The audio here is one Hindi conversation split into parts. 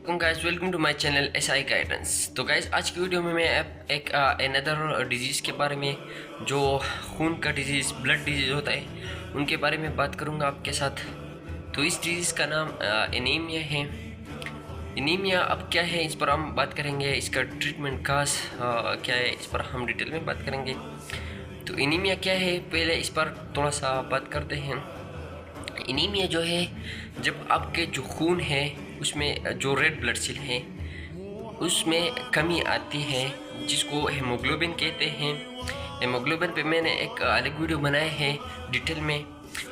Guys, welcome to my channel SI guidance. तो गाइस, आज की वीडियो में मैं एक अनदर डिजीज़ के बारे में, जो खून का डिजीज़, ब्लड डिजीज़ होता है, उनके बारे में बात करूंगा आपके साथ। तो इस डिजीज़ का नाम एनीमिया है। एनीमिया अब क्या है, इस पर हम बात करेंगे। इसका ट्रीटमेंट खास क्या है, इस पर हम डिटेल में बात करेंगे। तो एनीमिया क्या है, पहले इस पर थोड़ा सा बात करते हैं। एनीमिया जो है, जब आपके जो खून है उसमें जो रेड ब्लड सेल है उसमें कमी आती है, जिसको हेमोग्लोबिन कहते हैं। हेमोग्लोबिन पे मैंने एक अलग वीडियो बनाया है डिटेल में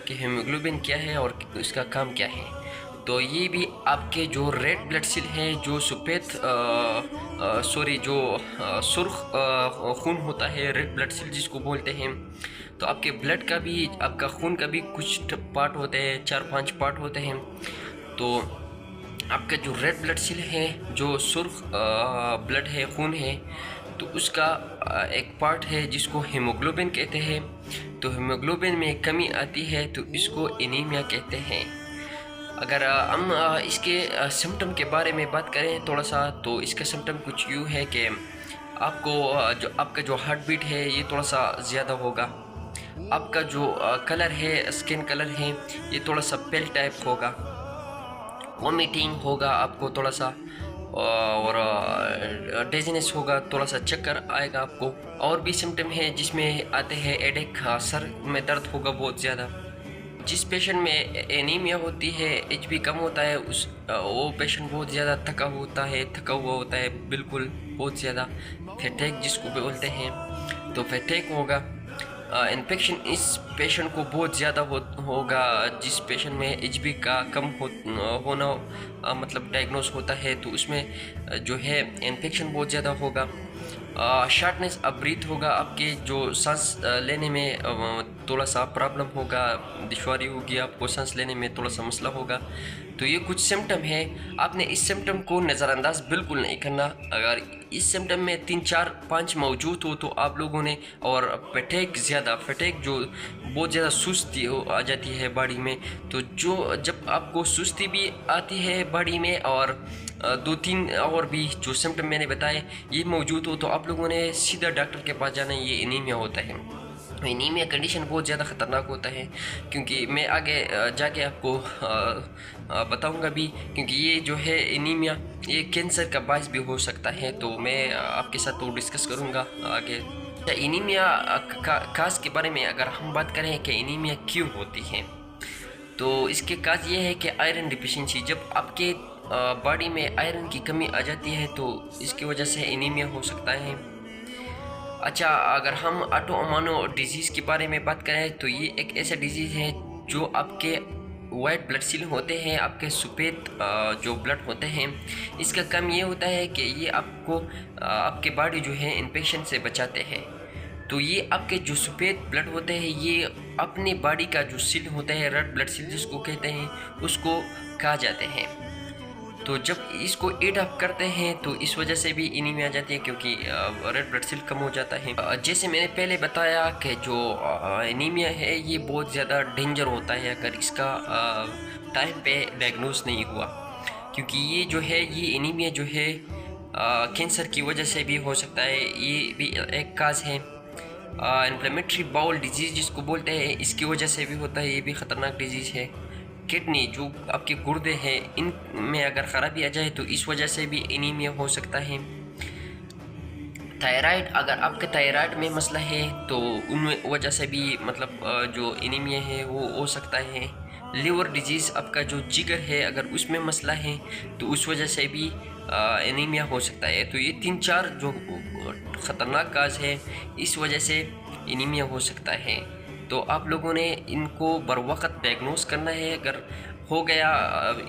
कि हेमोग्लोबिन क्या है और उसका काम क्या है। तो ये भी आपके जो रेड ब्लड सेल है, जो सफ़ेद जो सुर्ख खून होता है, रेड ब्लड सेल जिसको बोलते हैं। तो आपके ब्लड का भी, आपका खून का भी कुछ पार्ट होते हैं, 4-5 पार्ट होते हैं। तो आपका जो रेड ब्लड सेल है, जो सुर्ख ब्लड है, खून है, तो उसका एक पार्ट है जिसको हेमोग्लोबिन कहते हैं। तो हेमोग्लोबिन में कमी आती है तो इसको एनीमिया कहते हैं। अगर हम इसके सिम्टम के बारे में बात करें थोड़ा सा, तो इसका सिम्टम कुछ यूँ है कि आपको जो आपका जो हार्ट बीट है ये थोड़ा सा ज़्यादा होगा। आपका जो कलर है, स्किन कलर है, ये थोड़ा सा पेल टाइप होगा। वॉमिटिंग होगा आपको थोड़ा सा, और डेजीनेस होगा, थोड़ा सा चक्कर आएगा आपको। और भी सिम्टम है जिसमें आते हैं हेडेक, सर में दर्द होगा बहुत ज़्यादा। जिस पेशेंट में एनीमिया होती है, एचबी कम होता है, वो पेशेंट बहुत ज़्यादा थका हुआ होता है, बिल्कुल बहुत ज़्यादा। फैटिग जिसको बोलते हैं, तो फैटिग होगा। इन्फेक्शन इस पेशेंट को बहुत ज़्यादा होगा। जिस पेशेंट में एचबी का कम होना मतलब डायग्नोस होता है, तो उसमें जो है इन्फेक्शन बहुत ज़्यादा होगा। शार्टनेस ऑफ ब्रीथ होगा, आपके जो सांस लेने में थोड़ा सा प्रॉब्लम होगा, दुश्वारी होगी, आपको सांस लेने में थोड़ा सा मसला होगा। तो ये कुछ सिम्टम है। आपने इस सिम्टम को नज़रअंदाज बिल्कुल नहीं करना। अगर इस सिम्टम में 3-4-5 मौजूद हो तो आप लोगों ने, और फटेक जो बहुत ज़्यादा सुस्ती आ जाती है बॉडी में, तो जो जब आपको सुस्ती भी आती है बॉडी में, और 2-3 और भी जो सिम्टम मैंने बताए ये मौजूद हो, तो आप लोगों ने सीधा डॉक्टर के पास जाना है। ये एनीमिया होता है। एनीमिया कंडीशन बहुत ज़्यादा ख़तरनाक होता है, क्योंकि मैं आगे जाके आपको बताऊंगा भी, क्योंकि ये जो है एनीमिया, ये कैंसर का बायस भी हो सकता है। तो मैं आपके साथ तो डिस्कस करूंगा आगे। एनीमिया काज के बारे में अगर हम बात करें कि एनीमिया क्यों होती है, तो इसके काज ये है कि आयरन डिफिशिएंसी, जब आपके बॉडी में आयरन की कमी आ जाती है तो इसकी वजह से एनीमिया हो सकता है। अच्छा, अगर हम ऑटो इम्यून डिजीज़ के बारे में बात करें, तो ये एक ऐसा डिजीज़ है जो आपके वाइट ब्लड सेल होते हैं, आपके सफ़ेद जो ब्लड होते हैं, इसका काम ये होता है कि ये आपको आपके बॉडी जो है इन्फेक्शन से बचाते हैं। तो ये आपके जो सफ़ेद ब्लड होते हैं, ये अपनी बॉडी का जो सेल होता है, रेड ब्लड सेल जिसको कहते हैं, उसको खा जाते हैं। तो जब इसको ईट अप करते हैं तो इस वजह से भी एनीमिया आ जाती है, क्योंकि रेड ब्लड सेल कम हो जाता है। जैसे मैंने पहले बताया कि जो एनीमिया है ये बहुत ज़्यादा डेंजर होता है अगर इसका टाइम पे डायग्नोस नहीं हुआ, क्योंकि ये जो है, ये एनीमिया जो है कैंसर की वजह से भी हो सकता है। ये भी एक काज है। इन्फ्लेमेटरी बाउल डिजीज़ जिसको बोलते हैं, इसकी वजह से भी होता है, ये भी ख़तरनाक डिजीज़ है। किडनी, जो आपके गुर्दे हैं, इनमें अगर ख़राबी आ जाए तो इस वजह से भी एनीमिया हो सकता है। थायराइड, अगर आपके थायराइड में मसला है तो उन वजह से भी मतलब जो एनीमिया है वो हो सकता है। लिवर डिजीज़, आपका जो जिगर है अगर उसमें मसला है तो उस वजह से भी एनीमिया हो सकता है। तो ये 3-4 जो ख़तरनाक काज है, इस वजह से एनीमिया हो सकता है। तो आप लोगों ने इनको बर वक्त डायग्नोस करना है। अगर हो गया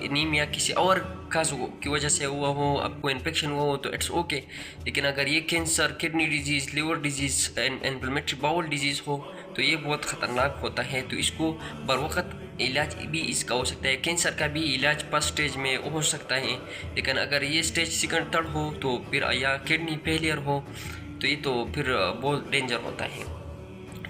एनीमिया किसी और काज की वजह से हुआ हो, आपको इन्फेक्शन हुआ हो, तो इट्स ओके। लेकिन अगर ये cancer, kidney disease, liver disease, inflammatory bowel disease हो, तो ये बहुत ख़तरनाक होता है। तो इसको बर वक्त इलाज भी इसका हो सकता है। कैंसर का भी इलाज फर्स्ट स्टेज में हो सकता है, लेकिन अगर ये स्टेज सेकंड थर्ड हो तो फिर, या किडनी फेलियर हो, तो ये तो फिर बहुत डेंजर होता है।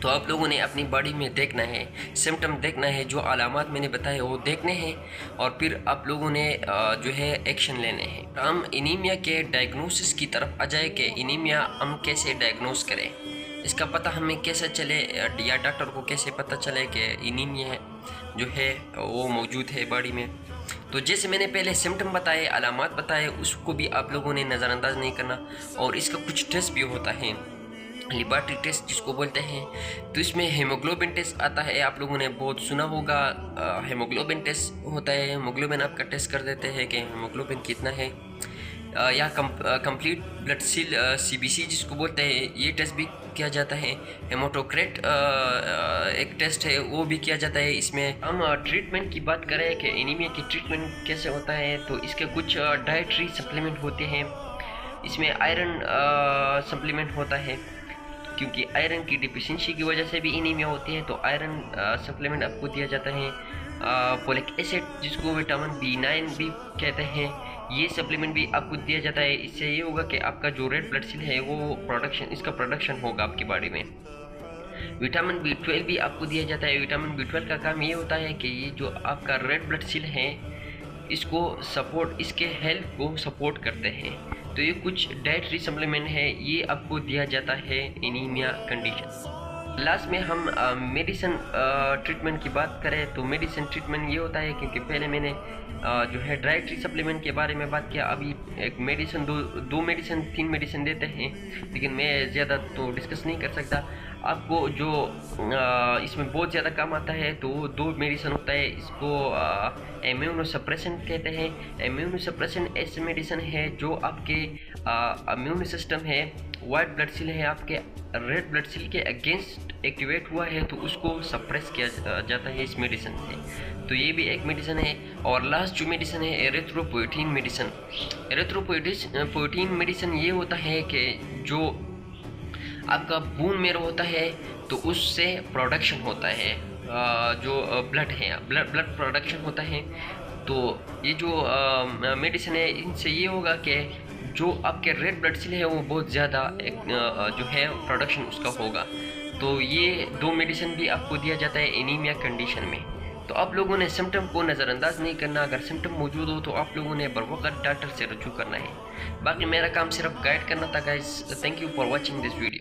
तो आप लोगों ने अपनी बॉडी में देखना है, सिम्टम देखना है, जो अलामात मैंने बताए वो देखने हैं और फिर आप लोगों ने जो है एक्शन लेने हैं। हम एनीमिया के डायग्नोसिस की तरफ आ जाए कि एनीमिया हम कैसे डायग्नोस करें, इसका पता हमें कैसे चले या डॉक्टर को कैसे पता चले कि एनीमिया जो है वो मौजूद है बॉडी में। तो जैसे मैंने पहले सिम्टम बताए, अलामात बताए, उसको भी आप लोगों ने नज़रअंदाज नहीं करना। और इसका कुछ टेस्ट भी होता है, लेबोरेटरी टेस्ट जिसको बोलते हैं। तो इसमें हेमोग्लोबिन टेस्ट आता है, आप लोगों ने बहुत सुना होगा। हेमोग्लोबिन टेस्ट होता है, हेमोग्लोबिन आपका टेस्ट कर देते हैं कि हेमोग्लोबिन कितना है। या कंप्लीट ब्लड सेल CBC जिसको बोलते हैं, ये टेस्ट भी किया जाता है। हेमाटोक्रेट एक टेस्ट है, वो भी किया जाता है। इसमें हम ट्रीटमेंट की बात करें कि एनीमिया की ट्रीटमेंट कैसे होता है, तो इसके कुछ डाइटरी सप्लीमेंट होते हैं। इसमें आयरन सप्लीमेंट होता है, क्योंकि आयरन की डिफिशिएंसी की वजह से भी एनीमिया होती है, तो आयरन सप्लीमेंट आपको दिया जाता है। फोलिक एसिड जिसको विटामिन B9 भी कहते हैं, ये सप्लीमेंट भी आपको दिया जाता है। इससे ये होगा कि आपका जो रेड ब्लड सेल है वो इसका प्रोडक्शन होगा आपकी बॉडी में। विटामिन B12 भी आपको दिया जाता है। विटामिन B12 का काम ये होता है कि ये जो आपका रेड ब्लड सेल है इसके हेल्थ को सपोर्ट करते हैं। तो ये कुछ डाइटरी सप्लीमेंट है, ये आपको दिया जाता है एनीमिया कंडीशन। लास्ट में हम मेडिसिन ट्रीटमेंट की बात करें तो मेडिसिन ट्रीटमेंट ये होता है, क्योंकि पहले मैंने जो है डाइटरी सप्लीमेंट के बारे में बात किया। अभी एक मेडिसिन दो मेडिसिन 3 मेडिसिन देते हैं, लेकिन मैं ज़्यादा तो डिस्कस नहीं कर सकता। आपको जो इसमें बहुत ज़्यादा काम आता है तो 2 मेडिसिन होता है। इसको इम्यूनोसप्रेशन कहते हैं। इम्यूनोसप्रेशन ऐसे मेडिसिन है जो आपके इम्यून सिस्टम है, वाइट ब्लड सेल है आपके रेड ब्लड सेल के अगेंस्ट एक्टिवेट हुआ है, तो उसको सप्रेस किया जाता है इस मेडिसिन से। तो ये भी एक मेडिसिन है। और लास्ट जो मेडिसिन है एरिथ्रोपोएटिन मेडिसिन। एरिथ्रोपोएटिन मेडिसिन ये होता है कि जो आपका बोन मेरो होता है तो उससे प्रोडक्शन होता है, जो ब्लड है ब्लड प्रोडक्शन होता है। तो ये जो मेडिसिन है इनसे ये होगा कि जो आपके रेड ब्लड सेल है वो बहुत ज़्यादा जो है प्रोडक्शन उसका होगा। तो ये 2 मेडिसिन भी आपको दिया जाता है एनीमिया कंडीशन में। तो आप लोगों ने सिम्टम को नज़रअंदाज नहीं करना। अगर सिम्टम मौजूद हो तो आप लोगों ने बरवक्त डॉक्टर से रजू करना है। बाकी मेरा काम सिर्फ गाइड करना था guys. Thank you for watching this video.